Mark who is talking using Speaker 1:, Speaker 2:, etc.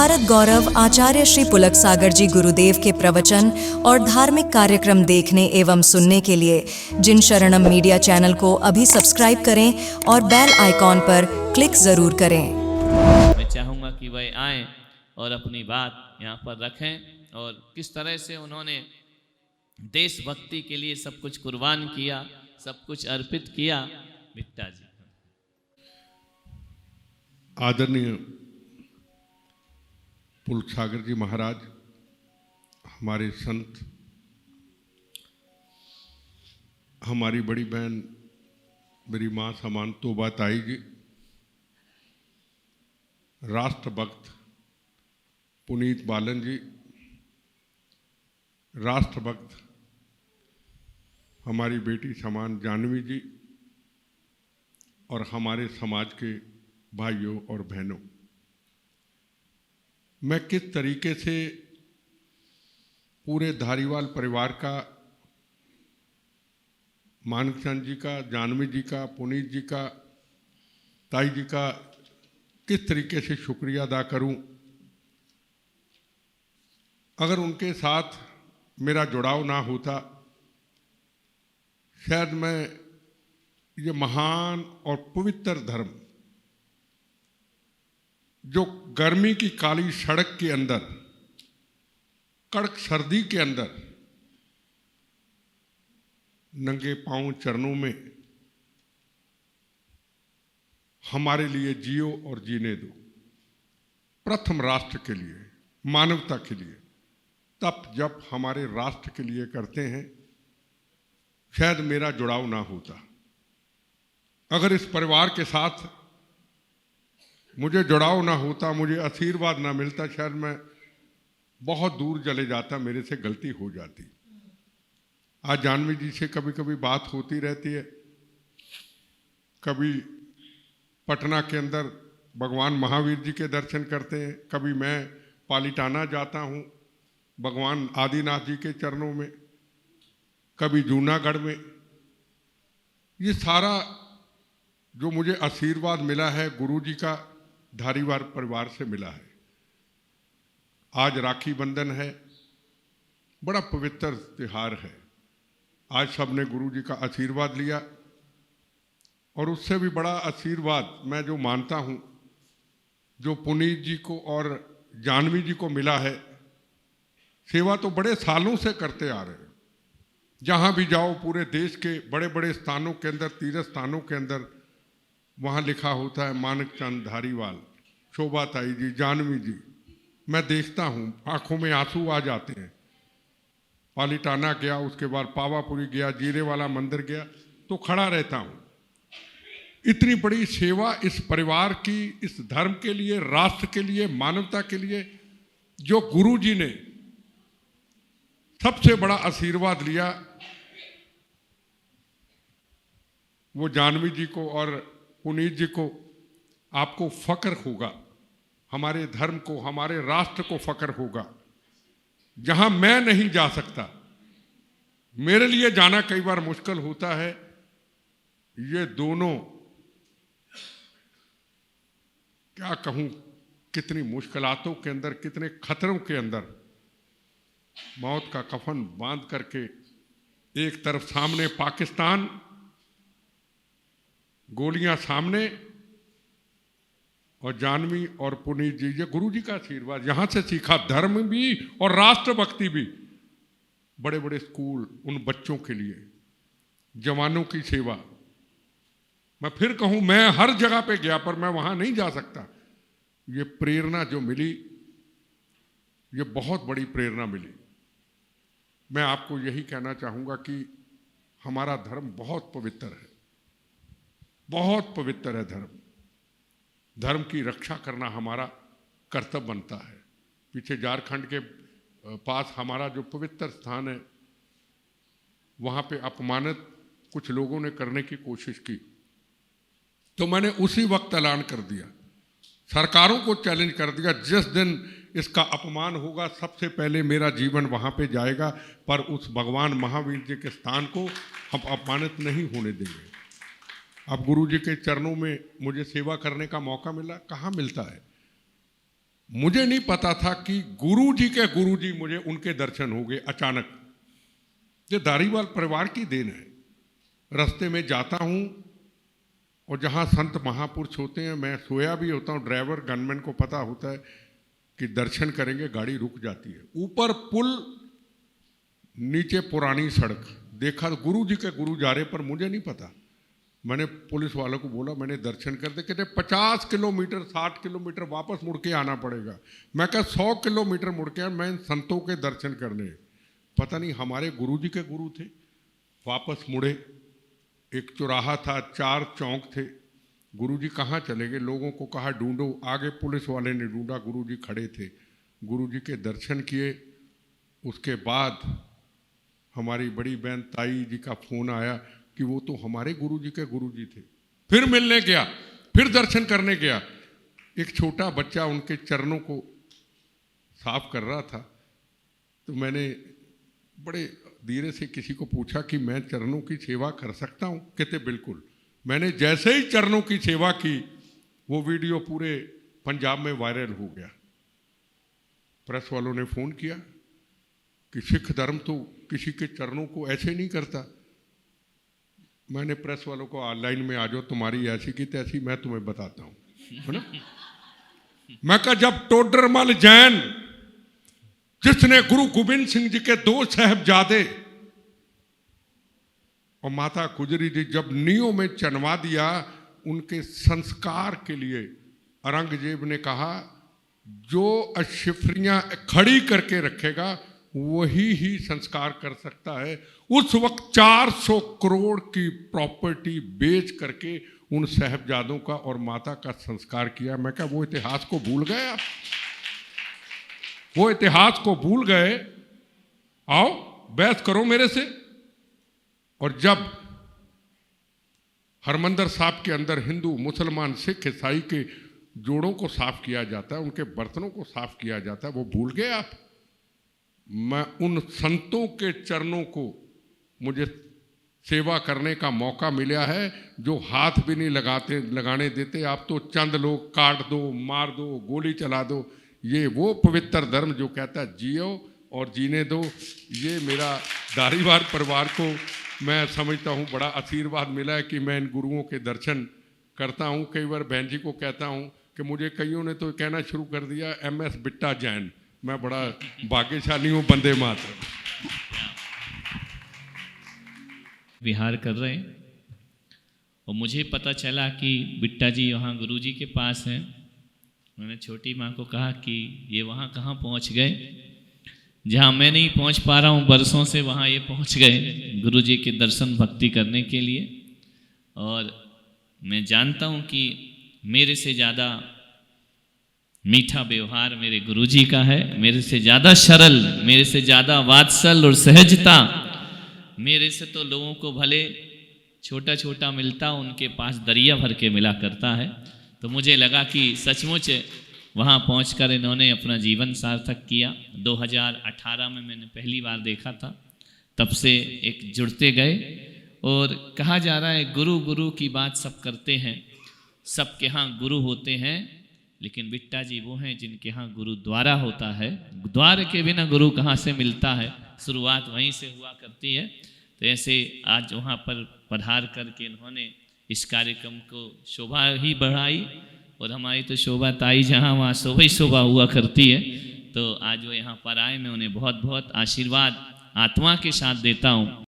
Speaker 1: भारत गौरव आचार्य श्री पुलक सागर जी गुरुदेव के प्रवचन और धार्मिक कार्यक्रम देखने एवं सुनने के लिए जिन शरणम मीडिया चैनल को अभी सब्सक्राइब करें और बेल आइकॉन पर क्लिक जरूर करें।
Speaker 2: मैं चाहूँगा कि वह आएँ और अपनी बात यहाँ पर रखें और किस तरह से उन्होंने देशभक्ति के लिए सब कुछ कुर्बान किया, सब कुछ अर्पित किया। बिट्टा जी।
Speaker 3: आदरणीय पुलक सागर जी महाराज, हमारे संत, हमारी बड़ी बहन मेरी माँ समान तोबा ताई जी, राष्ट्रभक्त पुनीत बालन जी, राष्ट्रभक्त हमारी बेटी समान जानवी जी और हमारे समाज के भाइयों और बहनों, मैं किस तरीके से पूरे धारीवाल परिवार का, मानकचंद जी का, जानवी जी का, पुनीत जी का, ताई जी का किस तरीके से शुक्रिया अदा करूं। अगर उनके साथ मेरा जुड़ाव ना होता, शायद मैं ये महान और पवित्र धर्म जो गर्मी की काली सड़क के अंदर, कड़क सर्दी के अंदर नंगे पांव चरणों में हमारे लिए जियो और जीने दो, प्रथम राष्ट्र के लिए, मानवता के लिए, तब जब हमारे राष्ट्र के लिए करते हैं, शायद मेरा जुड़ाव ना होता। अगर इस परिवार के साथ मुझे जुड़ाव ना होता, मुझे आशीर्वाद ना मिलता, शायद मैं बहुत दूर चले जाता, मेरे से गलती हो जाती। आज जानवी जी से कभी कभी बात होती रहती है, कभी पटना के अंदर भगवान महावीर जी के दर्शन करते हैं, कभी मैं पालीटाना जाता हूँ भगवान आदिनाथ जी के चरणों में, कभी जूनागढ़ में। ये सारा जो मुझे आशीर्वाद मिला है गुरु जी का, धारीवाल परिवार से मिला है। आज राखी बंधन है, बड़ा पवित्र त्योहार है। आज सबने गुरु जी का आशीर्वाद लिया और उससे भी बड़ा आशीर्वाद मैं जो मानता हूँ, जो पुनीत जी को और जानवी जी को मिला है। सेवा तो बड़े सालों से करते आ रहे हैं, जहाँ भी जाओ पूरे देश के बड़े बड़े स्थानों के अंदर, तीर्थ स्थानों के अंदर, वहाँ लिखा होता है मानकचंद धारीवाल, शोभा ताई जी, जानवी जी। मैं देखता हूँ, आंखों में आंसू आ जाते हैं। पालीटाना गया, उसके बाद पावापुरी गया, जीरे वाला मंदिर गया, तो खड़ा रहता हूँ। इतनी बड़ी सेवा इस परिवार की, इस धर्म के लिए, राष्ट्र के लिए, मानवता के लिए, जो गुरु जी ने सबसे बड़ा आशीर्वाद लिया, वो जानवी जी को और पुनीत जी को आपको फक्र होगा, हमारे धर्म को, हमारे राष्ट्र को फक्र होगा। जहां मैं नहीं जा सकता, मेरे लिए जाना कई बार मुश्किल होता है, ये दोनों, क्या कहूं, कितनी मुश्किलातों के अंदर, कितने खतरों के अंदर मौत का कफन बांध करके, एक तरफ सामने पाकिस्तान, गोलियां सामने, और जानवी और पुनीत जी, ये गुरु जी का आशीर्वाद, यहां से सीखा धर्म भी और राष्ट्रभक्ति भी। बड़े बड़े स्कूल, उन बच्चों के लिए, जवानों की सेवा। मैं फिर कहूं, मैं हर जगह पे गया पर मैं वहां नहीं जा सकता। ये प्रेरणा जो मिली, ये बहुत बड़ी प्रेरणा मिली। मैं आपको यही कहना चाहूंगा कि हमारा धर्म बहुत पवित्र है, बहुत पवित्र है धर्म। धर्म की रक्षा करना हमारा कर्तव्य बनता है। पीछे झारखंड के पास हमारा जो पवित्र स्थान है, वहाँ पे अपमानित कुछ लोगों ने करने की कोशिश की, तो मैंने उसी वक्त ऐलान कर दिया, सरकारों को चैलेंज कर दिया, जिस दिन इसका अपमान होगा सबसे पहले मेरा जीवन वहाँ पे जाएगा, पर उस भगवान महावीर जी के स्थान को हम अपमानित नहीं होने देंगे। अब गुरु जी के चरणों में मुझे सेवा करने का मौका मिला, कहाँ मिलता है। मुझे नहीं पता था कि गुरुजी के गुरुजी मुझे उनके दर्शन हो गए अचानक। ये धारीवाल परिवार की देन है। रास्ते में जाता हूँ और जहाँ संत महापुरुष होते हैं, मैं सोया भी होता हूँ, ड्राइवर गनमैन को पता होता है कि दर्शन करेंगे, गाड़ी रुक जाती है। ऊपर पुल, नीचे पुरानी सड़क, देखा तो गुरुजी के गुरु जा रहे, पर मुझे नहीं पता। मैंने पुलिस वालों को बोला मैंने दर्शन कर दे। कहते 50 किलोमीटर 60 किलोमीटर वापस मुड़ के आना पड़ेगा। मैं कहा 100 किलोमीटर मुड़ के मैं संतों के दर्शन करने। पता नहीं हमारे गुरुजी के गुरु थे। वापस मुड़े, एक चौराहा था, 4 चौक थे। गुरुजी कहाँ चले गए? लोगों को कहा ढूंढो। आगे पुलिस वाले ने ढूंढा, गुरुजी खड़े थे। गुरुजी के दर्शन किए। उसके बाद हमारी बड़ी बहन ताई जी का फोन आया कि वो तो हमारे गुरुजी के गुरुजी थे। फिर मिलने गया, फिर दर्शन करने गया। एक छोटा बच्चा उनके चरणों को साफ कर रहा था, तो मैंने बड़े धीरे से किसी को पूछा कि मैं चरणों की सेवा कर सकता हूँ? कहते बिल्कुल। मैंने जैसे ही चरणों की सेवा की, वो वीडियो पूरे पंजाब में वायरल हो गया। प्रेस वालों ने फ़ोन किया कि सिख धर्म तो किसी के चरणों को ऐसे नहीं करता। मैंने प्रेस वालों को ऑनलाइन में आ जाओ, तुम्हारी ऐसी की तैसी मैं तुम्हें बताता हूँ, है ना। मैं कहा जब टोडरमल जैन, जिसने गुरु गोबिंद सिंह जी के 2 साहिबजादे और माता गुजरी जी जब नींव में चनवा दिया, उनके संस्कार के लिए औरंगजेब ने कहा जो अशिफरियां खड़ी करके रखेगा वही ही संस्कार कर सकता है। उस वक्त 400 करोड़ की प्रॉपर्टी बेच करके उन साहिबजादों का और माता का संस्कार किया। मैं कहा वो इतिहास को भूल गए आप? वो इतिहास को भूल गए? आओ बहस करो मेरे से। और जब हरमंदिर साहब के अंदर हिंदू, मुसलमान, सिख, ईसाई के जोड़ों को साफ किया जाता है, उनके बर्तनों को साफ किया जाता है, वो भूल गए आप? मैं उन संतों के चरणों को मुझे सेवा करने का मौका मिला है, जो हाथ भी नहीं लगाने देते। आप तो चंद लोग काट दो, मार दो, गोली चला दो। ये वो पवित्र धर्म जो कहता है जियो और जीने दो। ये मेरा धारीवाल परिवार को मैं समझता हूँ बड़ा आशीर्वाद मिला है कि मैं इन गुरुओं के दर्शन करता हूँ। कई बार बहन जी को कहता हूँ कि मुझे कईयों ने तो कहना शुरू कर दिया MS बिट्टा जैन। मैं बड़ा भाग्यशाली हूँ, वंदे मातरम।
Speaker 2: विहार कर रहे हैं और मुझे पता चला कि बिट्टा जी वहाँ गुरुजी के पास हैं। मैंने छोटी माँ को कहा कि ये वहाँ कहाँ पहुँच गए, जहाँ मैं नहीं पहुँच पा रहा हूँ बरसों से, वहाँ ये पहुँच गए गुरुजी के दर्शन भक्ति करने के लिए। और मैं जानता हूँ कि मेरे से ज़्यादा मीठा व्यवहार मेरे गुरुजी का है, मेरे से ज़्यादा सरल, मेरे से ज़्यादा वात्सल और सहजता मेरे से तो लोगों को भले छोटा छोटा मिलता, उनके पास दरिया भर के मिला करता है। तो मुझे लगा कि सचमुच वहाँ पहुंचकर इन्होंने अपना जीवन सार्थक किया। 2018 में मैंने पहली बार देखा था, तब से एक जुड़ते गए। और कहा जा रहा है गुरु गुरु की बात सब करते हैं, सबके यहाँ गुरु होते हैं, लेकिन बिट्टा जी वो हैं जिनके यहाँ गुरु द्वारा होता है। द्वार के बिना गुरु कहाँ से मिलता है, शुरुआत वहीं से हुआ करती है। तो ऐसे आज वहाँ पर पधार करके इन्होंने इस कार्यक्रम को शोभा ही बढ़ाई। और हमारी तो शोभा ताई जहाँ वहाँ शोभा ही शोभा हुआ करती है। तो आज वो यहाँ पर आए, मैं उन्हें बहुत बहुत आशीर्वाद आत्मा के साथ देता हूँ।